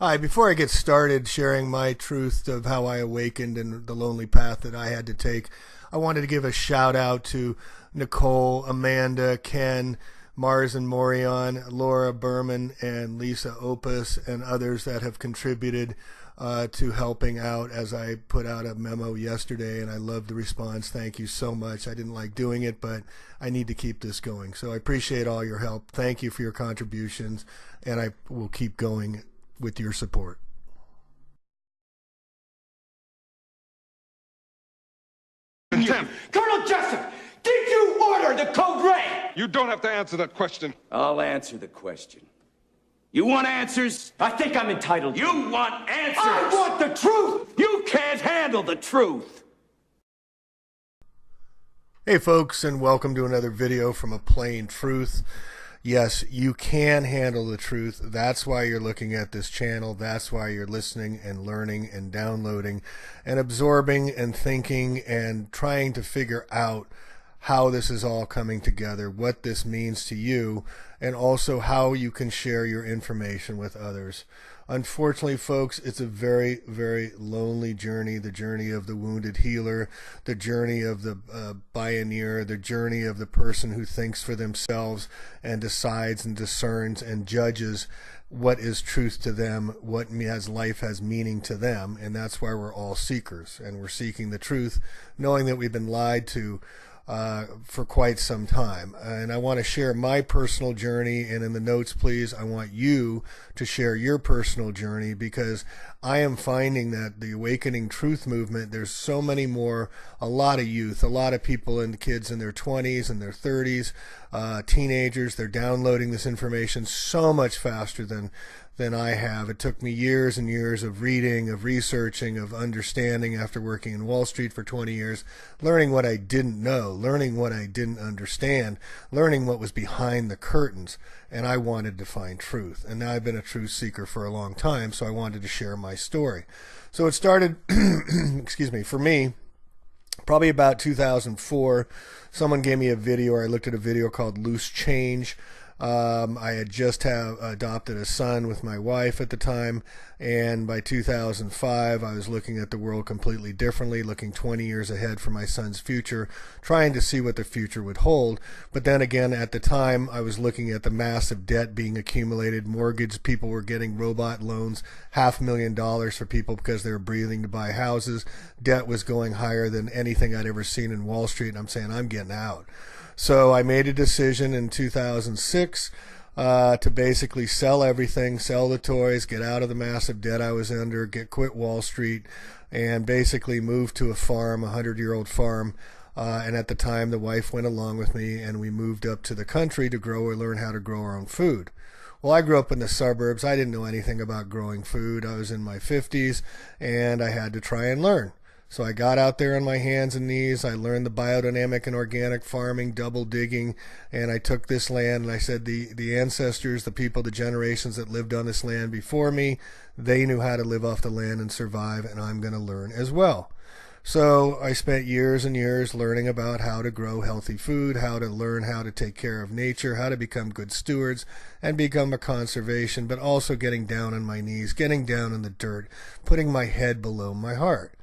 Hi, before I get started sharing my truth of how I awakened and the lonely path that I had to take, I wanted to give a shout out to Nicole, Amanda, Ken, Mars and Morion, Laura Berman, and Lisa Opus, and others that have contributed to helping out as I put out a memo yesterday, and I loved the response. Thank you so much. I didn't like doing it, but I need to keep this going. So I appreciate all your help. Thank you for your contributions, and I will keep going with your support. Colonel Jessup, did you order the code red? You don't have to answer that question. I'll answer the question. You want answers? I think I'm entitled. You want answers? I want the truth! You can't handle the truth! Hey folks, and welcome to another video from A Plain Truth. Yes, you can handle the truth. That's why you're looking at this channel. That's why you're listening and learning and downloading and absorbing and thinking and trying to figure out how this is all coming together, what this means to you, and also how you can share your information with others. Unfortunately, folks, it's a very, very lonely journey, the journey of the wounded healer, the journey of the pioneer, the journey of the person who thinks for themselves and decides and discerns and judges what is truth to them, what life has meaning to them, and that's why we're all seekers, and we're seeking the truth, knowing that we've been lied to for quite some time. And I want to share my personal journey, and in the notes, please, I want you to share your personal journey, because I am finding that the Awakening Truth movement, there's so many more, a lot of youth, a lot of people and kids in their 20s and their 30s, teenagers, they're downloading this information so much faster than I have. It took me years and years of reading, of researching, of understanding after working in Wall Street for 20 years, learning what I didn't know, learning what I didn't understand, learning what was behind the curtains, and I wanted to find truth. And now I've been a truth seeker for a long time, so I wanted to share my story. So it started, excuse me, for me, probably about 2004. Someone gave me a video, or I looked at a video called Loose Change. I had just adopted a son with my wife at the time, and by 2005 I was looking at the world completely differently, looking 20 years ahead for my son's future, trying to see what the future would hold. But then again, at the time, I was looking at the massive debt being accumulated, mortgage, people were getting robot loans, $500,000 for people because they were breathing to buy houses. Debt was going higher than anything I'd ever seen in Wall Street, and I'm saying, I'm getting out. So I made a decision in 2006 to basically sell everything, sell the toys, get out of the massive debt I was under, quit Wall Street, and basically move to a farm, a 100-year-old farm. And at the time, the wife went along with me, and we moved up to the country to grow or learn how to grow our own food. Well, I grew up in the suburbs. I didn't know anything about growing food. I was in my 50s, and I had to try and learn. So I got out there on my hands and knees. I learned the biodynamic and organic farming, double digging, and I took this land and I said the ancestors, the people, the generations that lived on this land before me, they knew how to live off the land and survive, and I'm going to learn as well. So I spent years and years learning about how to grow healthy food, how to learn how to take care of nature, how to become good stewards and become a conservation, but also getting down on my knees, getting down in the dirt, putting my head below my heart.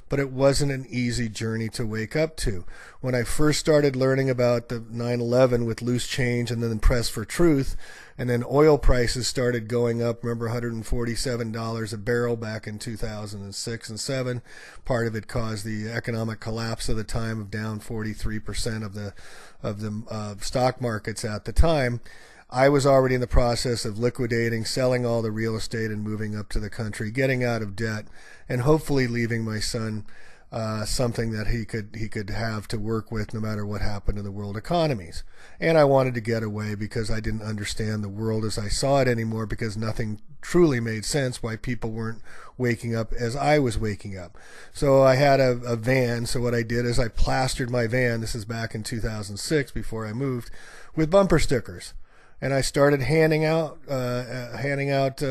But it wasn't an easy journey to wake up to. When I first started learning about the 9/11 with Loose Change and then Press for Truth, and then oil prices started going up, remember $147 a barrel back in 2006 and 7. Part of it caused the economic collapse of the time, of down 43% of the stock markets at the time. I was already in the process of liquidating, selling all the real estate and moving up to the country, getting out of debt, and hopefully leaving my son something that he could have to work with no matter what happened to the world economies. And I wanted to get away because I didn't understand the world as I saw it anymore, because nothing truly made sense why people weren't waking up as I was waking up. So I had a van, so what I did is I plastered my van, this is back in 2006 before I moved, with bumper stickers. and I started handing out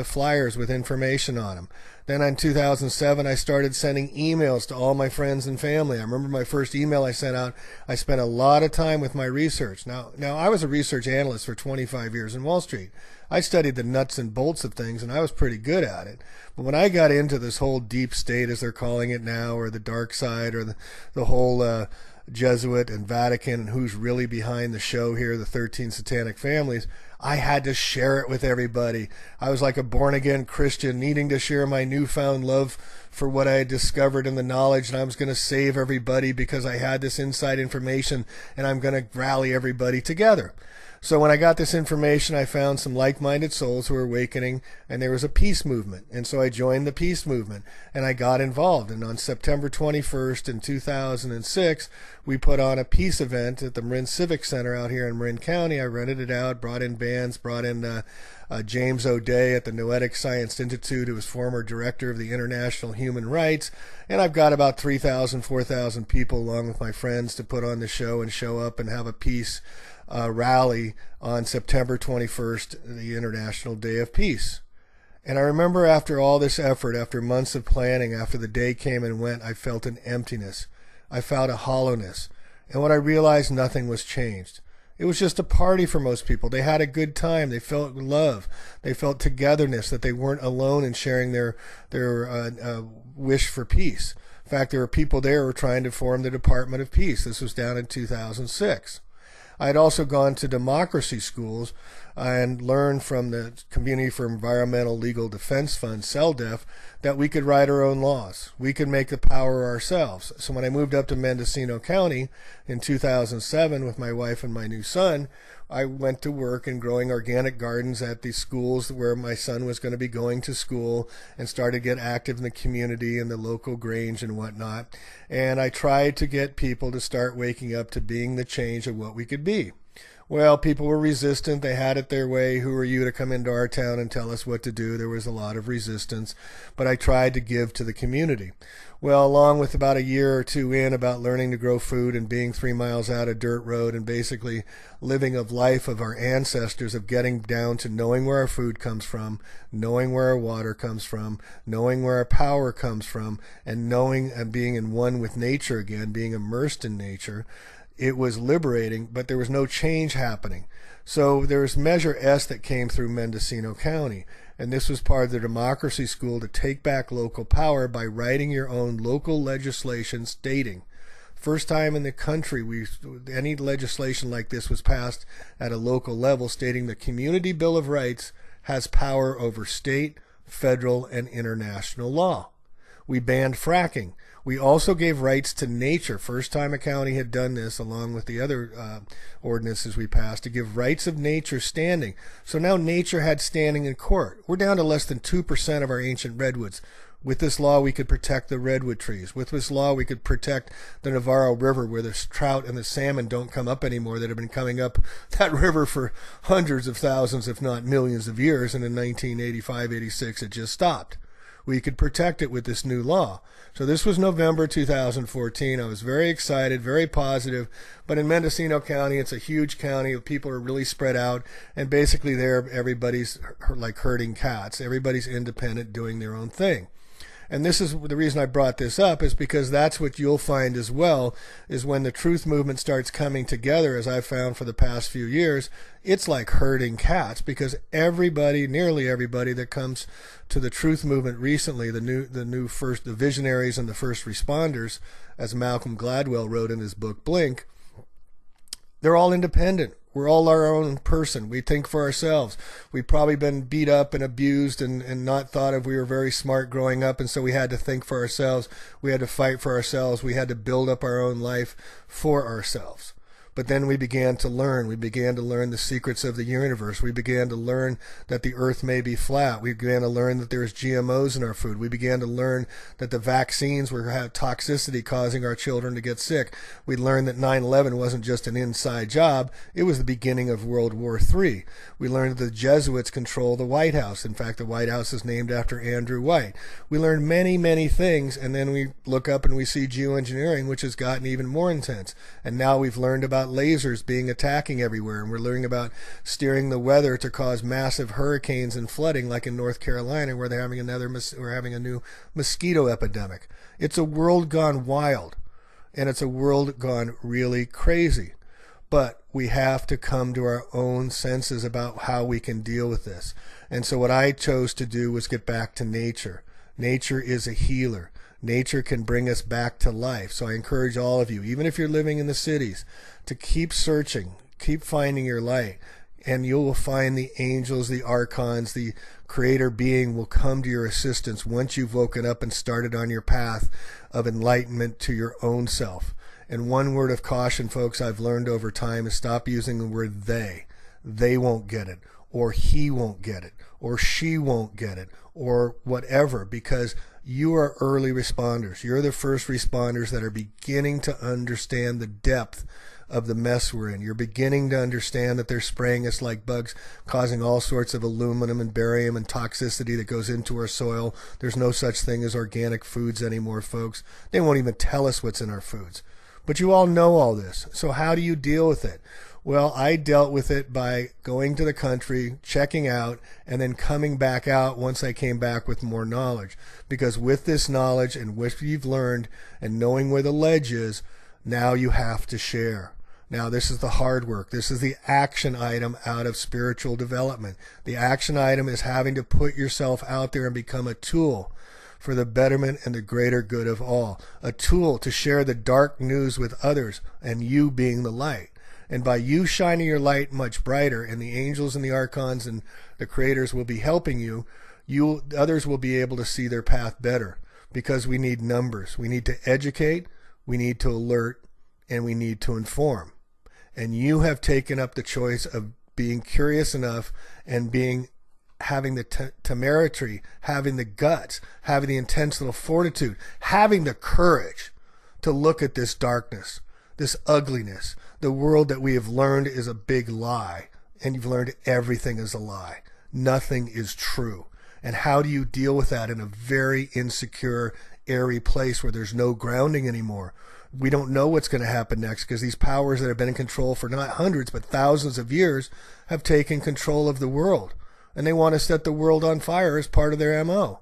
flyers with information on them. Then in 2007, I started sending emails to all my friends and family. I remember my first email I sent out. I spent a lot of time with my research. Now I was a research analyst for 25 years in Wall Street. I studied the nuts and bolts of things, and I was pretty good at it. But when I got into this whole deep state, as they're calling it now, or the dark side, or the whole Jesuit and Vatican, and who's really behind the show here, the 13 satanic families, I had to share it with everybody. I was like a born-again Christian needing to share my newfound love for what I had discovered in the knowledge, and I was going to save everybody because I had this inside information, and I'm going to rally everybody together. So when I got this information, I found some like-minded souls who were awakening, and there was a peace movement. And so I joined the peace movement, and I got involved. And on September 21st in 2006, we put on a peace event at the Marin Civic Center out here in Marin County. I rented it out, brought in bands, brought in James O'Day at the Noetic Science Institute, who was former director of the International Human Rights. And I've got about 3,000, 4,000 people along with my friends to put on the show and show up and have a peace rally on September 21st, the International Day of Peace. And I remember after all this effort, after months of planning, after the day came and went, I felt an emptiness. I felt a hollowness. And when I realized nothing was changed, it was just a party for most people. They had a good time. They felt love. They felt togetherness, that they weren't alone in sharing their wish for peace. In fact, there were people there who were trying to form the Department of Peace. This was down in 2006. I had also gone to democracy schools and learned from the Community for Environmental Legal Defense Fund, CELDEF, that we could write our own laws. We could make the power ourselves. So when I moved up to Mendocino County in 2007 with my wife and my new son, I went to work in growing organic gardens at the schools where my son was going to be going to school, and started to get active in the community and the local grange and whatnot. And I tried to get people to start waking up to being the change of what we could be. Well, people were resistant. They had it their way. Who are you to come into our town and tell us what to do? There was a lot of resistance, but I tried to give to the community. Well, along with about a year or two in about learning to grow food and being 3 miles out a dirt road and basically living a life of our ancestors, of getting down to knowing where our food comes from, knowing where our water comes from, knowing where our power comes from, and knowing and being in one with nature again, being immersed in nature, it was liberating, but there was no change happening. So there was Measure S that came through Mendocino County, and this was part of the democracy school to take back local power by writing your own local legislation stating, first time in the country any legislation like this was passed at a local level, stating the Community Bill of Rights has power over state, federal, and international law. We banned fracking. We also gave rights to nature. First time a county had done this, along with the other ordinances we passed, to give rights of nature standing. So now nature had standing in court. We're down to less than 2% of our ancient redwoods. With this law, we could protect the redwood trees. With this law, we could protect the Navarro River, where the trout and the salmon don't come up anymore, that have been coming up that river for hundreds of thousands, if not millions of years. And in 1985, 86, it just stopped. We could protect it with this new law. So this was November 2014. I was very excited, very positive. But in Mendocino County, it's a huge county. People are really spread out. And basically there, everybody's like herding cats. Everybody's independent, doing their own thing. And this is the reason I brought this up, is because that's what you'll find as well, is when the truth movement starts coming together, as I've found for the past few years, it's like herding cats, because everybody, nearly everybody that comes to the truth movement recently, the visionaries and the first responders, as Malcolm Gladwell wrote in his book Blink, they're all independent. We're all our own person. We think for ourselves. We've probably been beat up and abused and not thought of. We were very smart growing up, and so we had to think for ourselves. We had to fight for ourselves. We had to build up our own life for ourselves. But then we began to learn. We began to learn the secrets of the universe. We began to learn that the earth may be flat. We began to learn that there's GMOs in our food. We began to learn that the vaccines were had toxicity causing our children to get sick. We learned that 9/11 wasn't just an inside job. It was the beginning of World War III. We learned that the Jesuits control the White House. In fact, the White House is named after Andrew White. We learned many, many things, and then we look up and we see geoengineering, which has gotten even more intense. And now we've learned about lasers being attacking everywhere, and we're learning about steering the weather to cause massive hurricanes and flooding, like in North Carolina, where they're having a new mosquito epidemic. It's a world gone wild, and it's a world gone really crazy. But we have to come to our own senses about how we can deal with this. And so what I chose to do was get back to nature. Nature is a healer. Nature can bring us back to life. So I encourage all of you, even if you're living in the cities, to keep searching, keep finding your light, and you will find the angels, the archons, the creator being will come to your assistance once you've woken up and started on your path of enlightenment to your own self. And one word of caution, folks, I've learned over time is stop using the word they. They won't get it, or he won't get it, or she won't get it, or whatever, because you are early responders. You're the first responders that are beginning to understand the depth of the mess we're in. You're beginning to understand that they're spraying us like bugs, causing all sorts of aluminum and barium and toxicity that goes into our soil. There's no such thing as organic foods anymore, folks. They won't even tell us what's in our foods. But you all know all this. So how do you deal with it? Well, I dealt with it by going to the country, checking out, and then coming back out once I came back with more knowledge. Because with this knowledge and what you've learned and knowing where the ledge is, now you have to share. Now, this is the hard work. This is the action item out of spiritual development. The action item is having to put yourself out there and become a tool for the betterment and the greater good of all. A tool to share the dark news with others, and you being the light. And by you shining your light much brighter, and the angels and the archons and the creators will be helping you, others will be able to see their path better, because we need numbers. We need to educate, we need to alert, and we need to inform. And you have taken up the choice of being curious enough and having the temerity, having the guts, having the intentional fortitude, having the courage to look at this darkness, this ugliness, the world that we have learned is a big lie, and you've learned everything is a lie. Nothing is true. And how do you deal with that in a very insecure, airy place where there's no grounding anymore? We don't know what's going to happen next, because these powers that have been in control for not hundreds but thousands of years have taken control of the world. And they want to set the world on fire as part of their MO.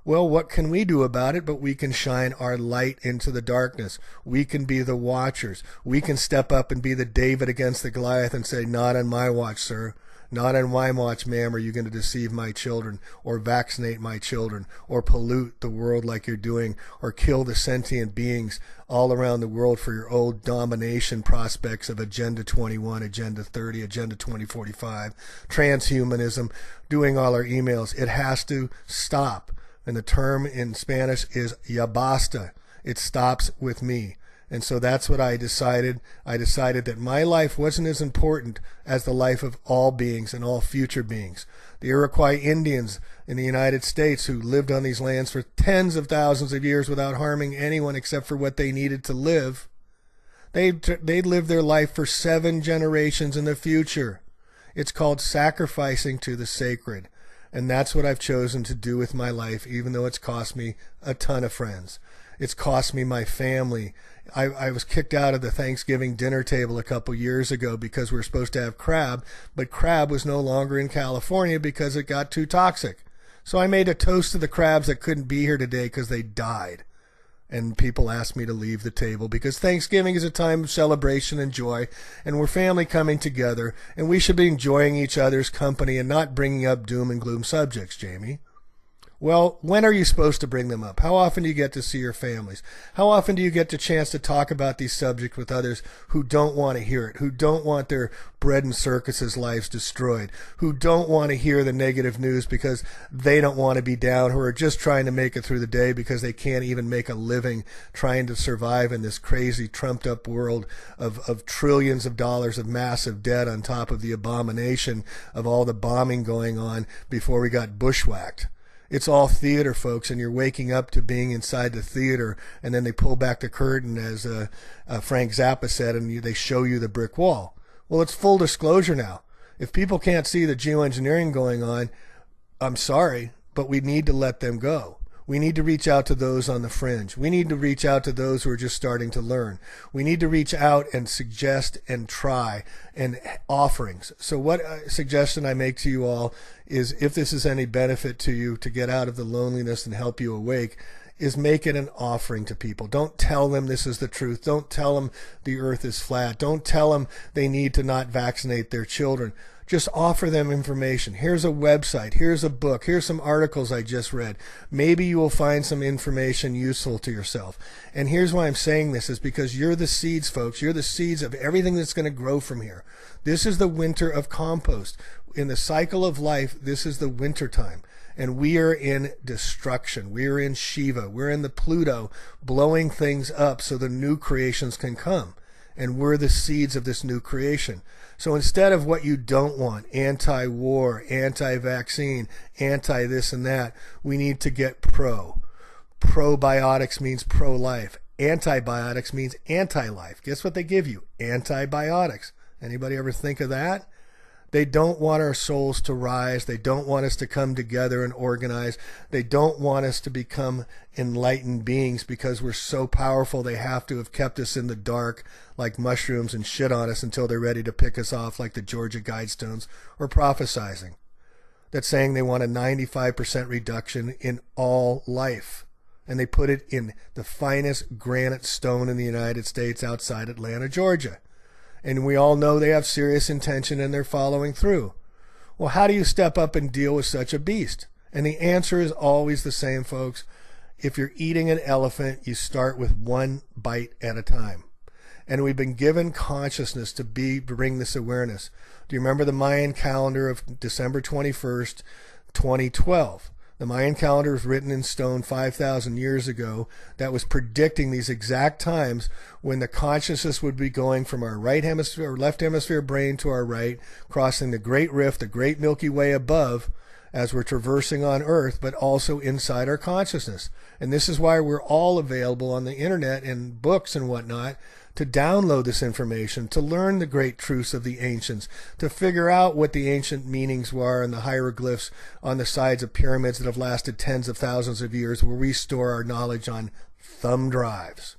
Well, what can we do about it? But we can shine our light into the darkness. We can be the watchers. We can step up and be the David against the Goliath and say, not on my watch, sir. Not on my watch, ma'am, are you going to deceive my children, or vaccinate my children, or pollute the world like you're doing, or kill the sentient beings all around the world for your old domination prospects of Agenda 21, Agenda 30, Agenda 2045, transhumanism, doing all our emails. It has to stop. And the term in Spanish is ya basta. It stops with me. And so that's what I decided. I decided that my life wasn't as important as the life of all beings and all future beings. The Iroquois Indians in the United States, who lived on these lands for tens of thousands of years without harming anyone except for what they needed to live, they lived their life for 7 generations in the future. It's called sacrificing to the sacred. And that's what I've chosen to do with my life, even though it's cost me a ton of friends. It's cost me my family. I was kicked out of the Thanksgiving dinner table a couple years ago because we were supposed to have crab, but crab was no longer in California because it got too toxic. So I made a toast to the crabs that couldn't be here today because they died. And people asked me to leave the table because Thanksgiving is a time of celebration and joy, and we're family coming together, and we should be enjoying each other's company and not bringing up doom and gloom subjects, Jamie. Well, when are you supposed to bring them up? How often do you get to see your families? How often do you get the chance to talk about these subjects with others who don't want to hear it, who don't want their bread and circuses lives destroyed, who don't want to hear the negative news because they don't want to be down, who are just trying to make it through the day because they can't even make a living trying to survive in this crazy, trumped-up world of trillions of dollars of massive debt on top of the abomination of all the bombing going on before we got bushwhacked. It's all theater, folks, and you're waking up to being inside the theater, and then they pull back the curtain, as Frank Zappa said, and they show you the brick wall. Well, it's full disclosure now. If people can't see the geoengineering going on, I'm sorry, but we need to let them go. We need to reach out to those on the fringe. We need to reach out to those who are just starting to learn. We need to reach out and suggest and try and offerings. So what suggestion I make to you all is, if this is any benefit to you to get out of the loneliness and help you awake, is make it an offering to people. Don't tell them this is the truth. Don't tell them the earth is flat. Don't tell them they need to not vaccinate their children. Just offer them information. Here's a website. Here's a book. Here's some articles I just read. Maybe you will find some information useful to yourself. And here's why I'm saying this, is because you're the seeds, folks. You're the seeds of everything that's going to grow from here. This is the winter of compost. In the cycle of life, this is the winter time. And we are in destruction. We are in Shiva. We're in the Pluto, blowing things up so the new creations can come. And we're the seeds of this new creation. So instead of what you don't want, anti-war, anti-vaccine, anti-this and that, we need to get pro. Probiotics means pro-life. Antibiotics means anti-life. Guess what they give you? Antibiotics. Anybody ever think of that? They don't want our souls to rise. They don't want us to come together and organize. They don't want us to become enlightened beings because we're so powerful they have to have kept us in the dark like mushrooms and shit on us until they're ready to pick us off like the Georgia Guidestones, or prophesizing. That's saying they want a 95% reduction in all life. And they put it in the finest granite stone in the United States outside Atlanta, Georgia. And we all know they have serious intention and they're following through. Well, how do you step up and deal with such a beast? And the answer is always the same, folks. If you're eating an elephant, you start with one bite at a time. And we've been given consciousness to bring this awareness. Do you remember the Mayan calendar of December 21st, 2012? The Mayan calendar was written in stone 5,000 years ago that was predicting these exact times when the consciousness would be going from our right hemisphere or left hemisphere brain to our right, crossing the Great Rift, the Great Milky Way above as we're traversing on Earth, but also inside our consciousness. And this is why we're all available on the internet and books and whatnot to download this information, to learn the great truths of the ancients, to figure out what the ancient meanings were and the hieroglyphs on the sides of pyramids that have lasted tens of thousands of years, where we store our knowledge on thumb drives.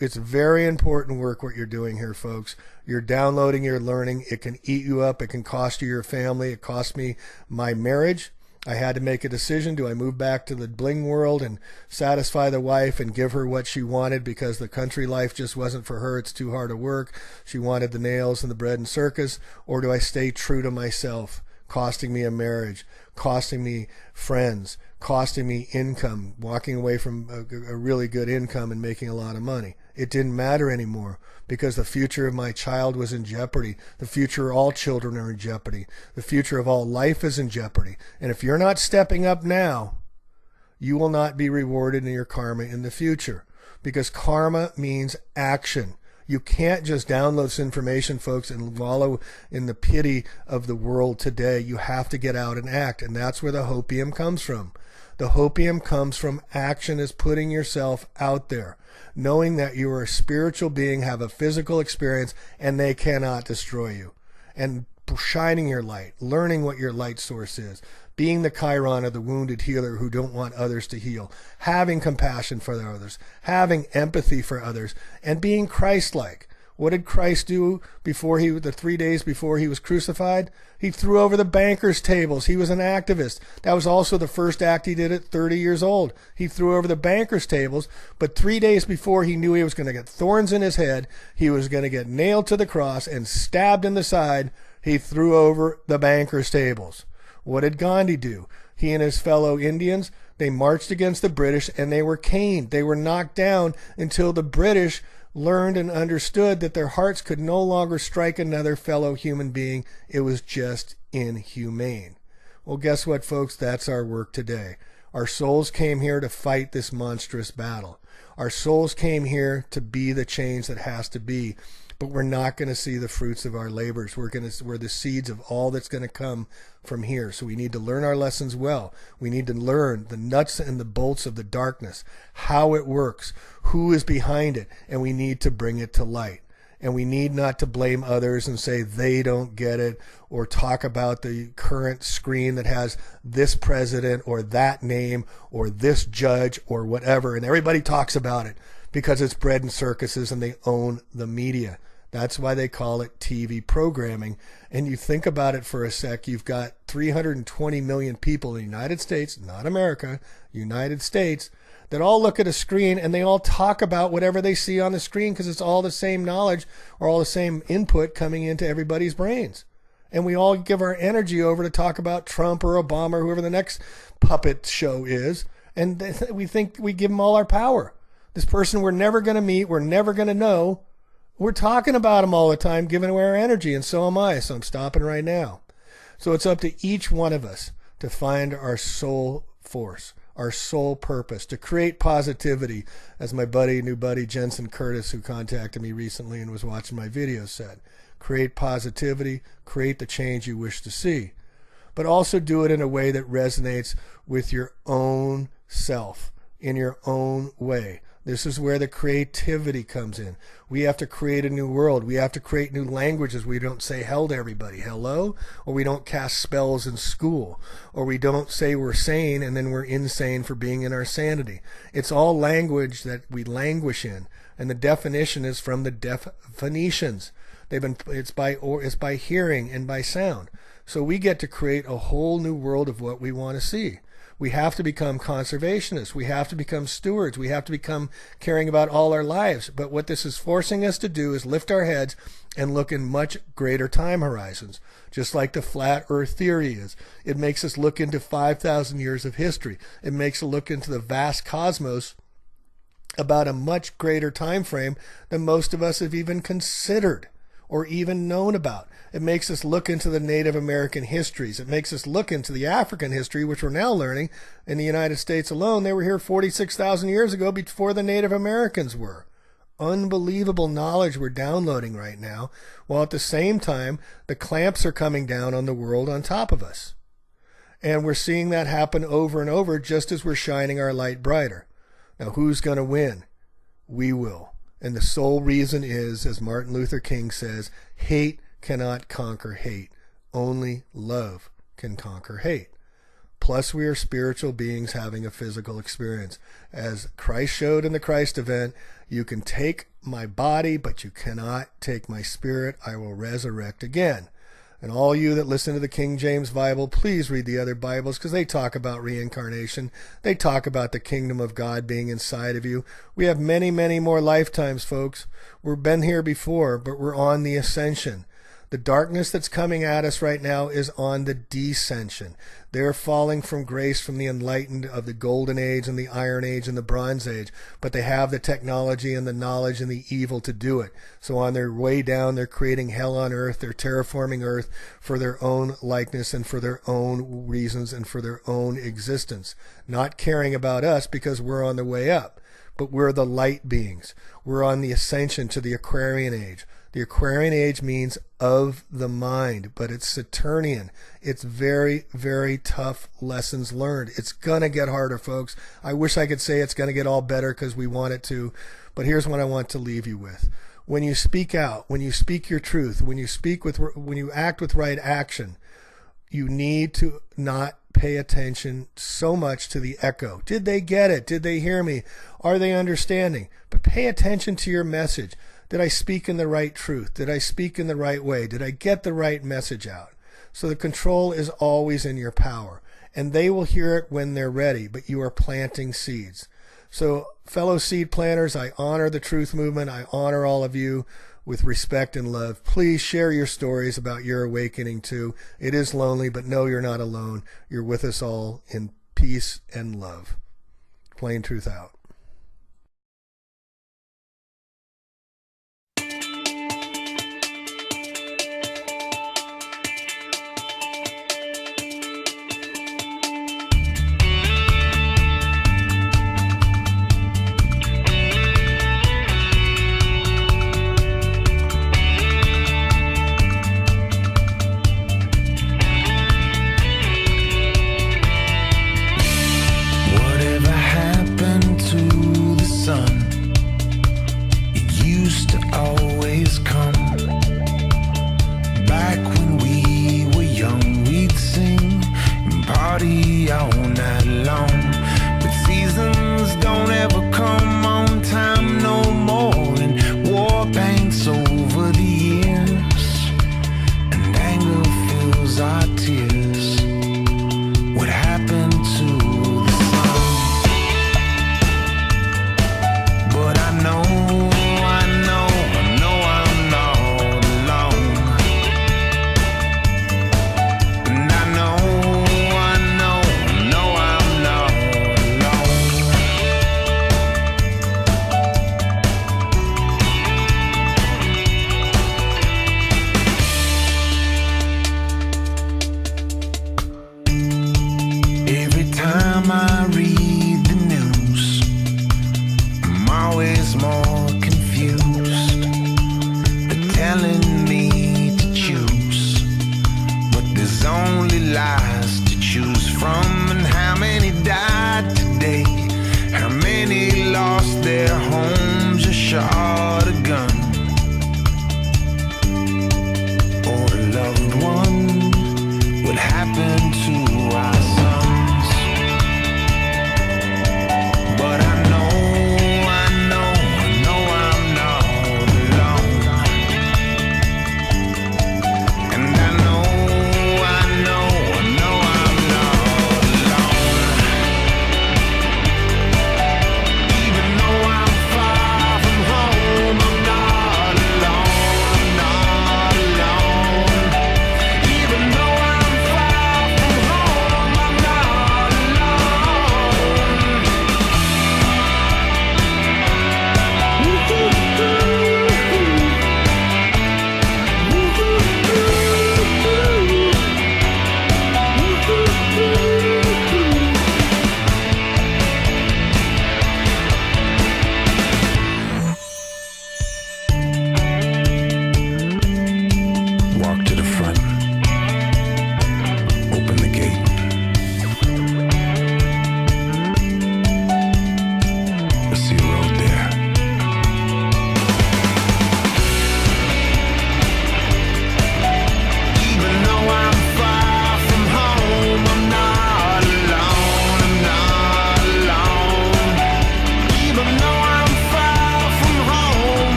It's very important work what you're doing here, folks. You're downloading, you're learning. It can eat you up. It can cost you your family. It cost me my marriage. I had to make a decision. Do I move back to the bling world and satisfy the wife and give her what she wanted because the country life just wasn't for her? It's too hard to work. She wanted the nails and the bread and circus. Or do I stay true to myself, costing me a marriage, costing me friends, costing me income, walking away from a really good income and making a lot of money? It didn't matter anymore because the future of my child was in jeopardy. The future of all children are in jeopardy. The future of all life is in jeopardy. And if you're not stepping up now, you will not be rewarded in your karma in the future, because karma means action. You can't just download this information, folks, and wallow in the pity of the world today. You have to get out and act, and that's where the hopium comes from. The hopium comes from action, is putting yourself out there, knowing that you are a spiritual being, have a physical experience, and they cannot destroy you. And shining your light, learning what your light source is, being the Chiron of the wounded healer who don't want others to heal, having compassion for others, having empathy for others, and being Christ-like. What did Christ do before the 3 days before he was crucified? He threw over the bankers' tables. He was an activist. That was also the first act he did at 30 years old. He threw over the bankers' tables, but 3 days before he knew he was going to get thorns in his head, he was going to get nailed to the cross and stabbed in the side, he threw over the bankers' tables. What did Gandhi do? He and his fellow Indians, they marched against the British and they were caned. They were knocked down until the British learned and understood that their hearts could no longer strike another fellow human being. It was just inhumane. Well, guess what, folks? That's our work today. Our souls came here to fight this monstrous battle. Our souls came here to be the change that has to be. But we're not going to see the fruits of our labors. We're the seeds of all that's going to come from here. So we need to learn our lessons well. We need to learn the nuts and the bolts of the darkness, how it works, who is behind it, and we need to bring it to light. And we need not to blame others and say they don't get it, or talk about the current screen that has this president or that name or this judge or whatever. And everybody talks about it because it's bread and circuses and they own the media. That's why they call it TV programming. And you think about it for a sec, you've got 320 million people in the United States, not America, United States, that all look at a screen and they all talk about whatever they see on the screen because it's all the same knowledge or all the same input coming into everybody's brains. And we all give our energy over to talk about Trump or Obama or whoever the next puppet show is. And we think we give them all our power. This person we're never going to meet, we're never going to know. We're talking about them all the time, giving away our energy, and so am I. So I'm stopping right now. So it's up to each one of us to find our soul force, our sole purpose, to create positivity, as my new buddy Jensen Curtis, who contacted me recently and was watching my videos, said. Create positivity, create the change you wish to see, but also do it in a way that resonates with your own self, in your own way. This is where the creativity comes in. We have to create a new world. We have to create new languages. We don't say hell to everybody, hello, or we don't cast spells in school, or we don't say we're sane and then we're insane for being in our sanity. It's all language that we languish in, and the definition is from the Phoenicians. It's by hearing and by sound. So we get to create a whole new world of what we want to see. We have to become conservationists. We have to become stewards. We have to become caring about all our lives. But what this is forcing us to do is lift our heads and look in much greater time horizons, just like the flat earth theory is. It makes us look into 5,000 years of history. It makes us look into the vast cosmos about a much greater time frame than most of us have even considered or even known about. It makes us look into the Native American histories. It makes us look into the African history, which we're now learning. In the United States alone, they were here 46,000 years ago before the Native Americans were. Unbelievable knowledge we're downloading right now, while at the same time, the clamps are coming down on the world on top of us. And we're seeing that happen over and over just as we're shining our light brighter. Now, who's going to win? We will. And the sole reason is, as Martin Luther King says, hate cannot conquer hate. Only love can conquer hate. Plus, we are spiritual beings having a physical experience. As Christ showed in the Christ event, you can take my body, but you cannot take my spirit. I will resurrect again. And all you that listen to the King James Bible, please read the other Bibles, because they talk about reincarnation. They talk about the kingdom of God being inside of you. We have many, many more lifetimes, folks. We've been here before, but we're on the ascension. The darkness that's coming at us right now is on the descension. They're falling from grace from the enlightened of the golden age and the iron age and the bronze age, but they have the technology and the knowledge and the evil to do it. So on their way down, they're creating hell on earth. They're terraforming earth for their own likeness and for their own reasons and for their own existence, not caring about us because we're on the way up. But we're the light beings. We're on the ascension to the Aquarian age. The Aquarian age means of the mind, but it's Saturnian. It's very, very tough lessons learned. It's going to get harder, folks. I wish I could say it's going to get all better because we want it to, but here's what I want to leave you with. When you speak out, when you speak your truth, when you act with right action, you need to not pay attention so much to the echo. Did they get it? Did they hear me? Are they understanding? But pay attention to your message. Did I speak in the right truth? Did I speak in the right way? Did I get the right message out? So the control is always in your power, and they will hear it when they're ready, but you are planting seeds. So fellow seed planters, I honor the truth movement. I honor all of you with respect and love. Please share your stories about your awakening too. It is lonely, but know you're not alone. You're with us all in peace and love. Plain Truth out.